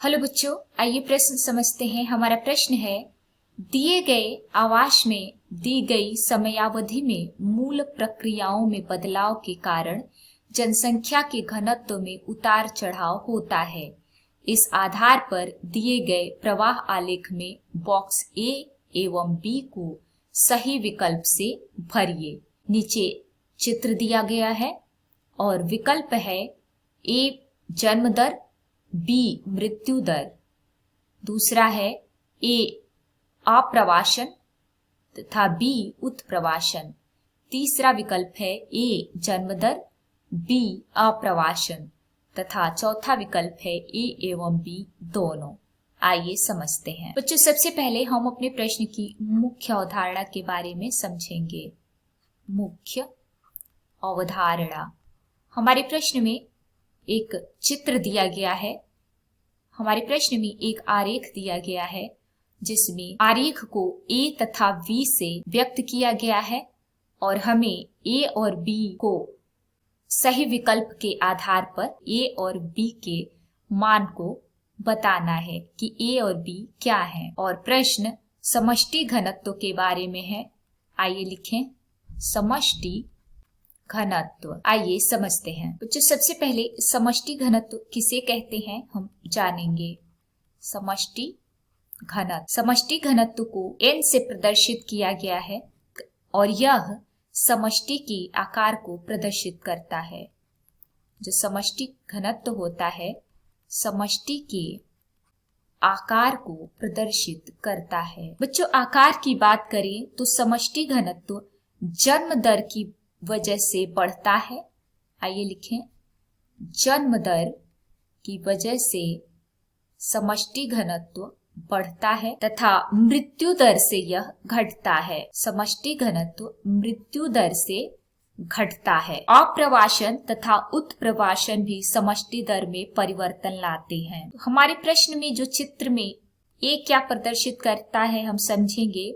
Hello बच्चों, आइए प्रश्न समझते हैं। हमारा प्रश्न है, दिए गए आवास में दी गई समयावधि में मूल प्रक्रियाओं में बदलाव के कारण जनसंख्या के घनत्व में उतार चढ़ाव होता है। इस आधार पर दिए गए प्रवाह आलेख में बॉक्स ए एवं बी को सही विकल्प से भरिए। नीचे चित्र दिया गया है और विकल्प है ए जन्म दर, बी मृत्यु दर, दूसरा है ए अप्रवासन तथा बी उत्प्रवासन, तीसरा विकल्प है ए जन्म दर, बी अप्रवासन तथा चौथा विकल्प है ए एवं बी दोनों। आइए समझते हैं। बच्चों, सबसे पहले हम अपने प्रश्न की मुख्य अवधारणा के बारे में समझेंगे। मुख्य अवधारणा, हमारे प्रश्न में एक चित्र दिया गया है। हमारे प्रश्न में एक आरेख दिया गया है जिसमें आरेख को ए तथा बी से व्यक्त किया गया है और हमें ए और बी को सही विकल्प के आधार पर ए और बी के मान को बताना है कि ए और बी क्या है। और प्रश्न समष्टि घनत्व के बारे में है। आइए लिखें समष्टि घनत्व। आइए समझते हैं। बच्चों, सबसे पहले समष्टि घनत्व किसे कहते हैं हम जानेंगे। समष्टि घनत्व, समष्टि घनत्व को n से प्रदर्शित किया गया है और यह समष्टि के आकार को प्रदर्शित करता है। जो समष्टि घनत्व होता है समष्टि के आकार को प्रदर्शित करता है। बच्चों, आकार की बात करें तो समष्टि घनत्व जन्म दर की वजह से बढ़ता है। आइए लिखें जन्म दर की वजह से समष्टि घनत्व बढ़ता है तथा मृत्यु दर से यह घटता है। समष्टि घनत्व मृत्यु दर से घटता है। अप्रवासन तथा उत्प्रवासन भी समष्टि दर में परिवर्तन लाते हैं। हमारे प्रश्न में जो चित्र में ए क्या प्रदर्शित करता है हम समझेंगे।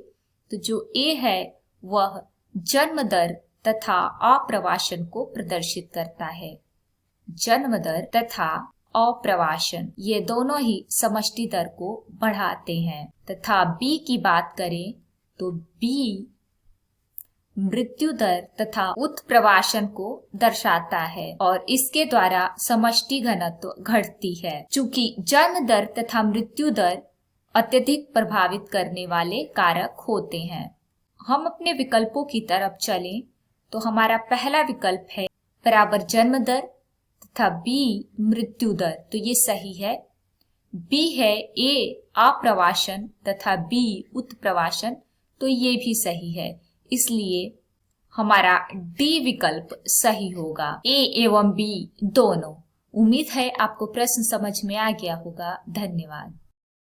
तो जो ए है वह जन्म दर तथा अप्रवासन को प्रदर्शित करता है। जन्म दर तथा अप्रवासन ये दोनों ही समष्टि दर को बढ़ाते हैं। तथा बी की बात करें तो बी मृत्यु दर तथा उत्प्रवासन को दर्शाता है और इसके द्वारा समष्टि घनत्व घटती है। चूंकि जन्म दर तथा मृत्यु दर अत्यधिक प्रभावित करने वाले कारक होते हैं। हम अपने विकल्पों की तरफ चलें तो हमारा पहला विकल्प है बराबर जन्म दर तथा बी मृत्यु दर, तो ये सही है। बी है ए अप्रवासन तथा बी उत्प्रवासन, तो ये भी सही है। इसलिए हमारा डी विकल्प सही होगा, ए एवं बी दोनों। उम्मीद है आपको प्रश्न समझ में आ गया होगा। धन्यवाद।